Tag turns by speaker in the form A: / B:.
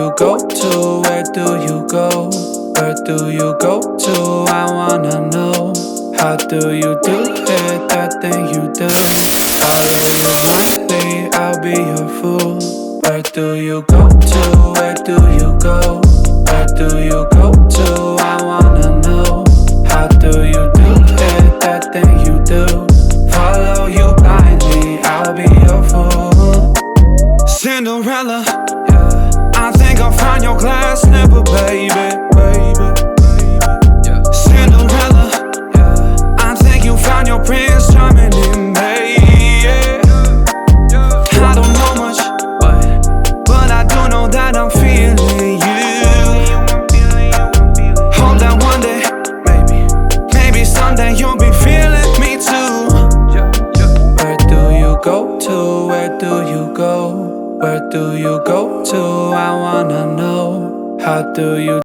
A: you go to? Where do you go? Where do you go to? I wanna know. How do you do it, that thing you do? Follow you blindly, I'll be your fool. Where do you go to? Where do you go? Where do you go to? I wanna know. How do you do it, that thing you do? Follow you blindly, I'll be your fool. Cinderella, yeah. I think I'll find your glass slipper, baby. Cinderella, yeah. I think you found your prince charming in me, yeah. I don't know much, but I do know that I'm feeling you. Hope that one day, maybe someday you'll be feeling me too. Where do you go to? Where do you go? Where do you go to? I wanna know. How do you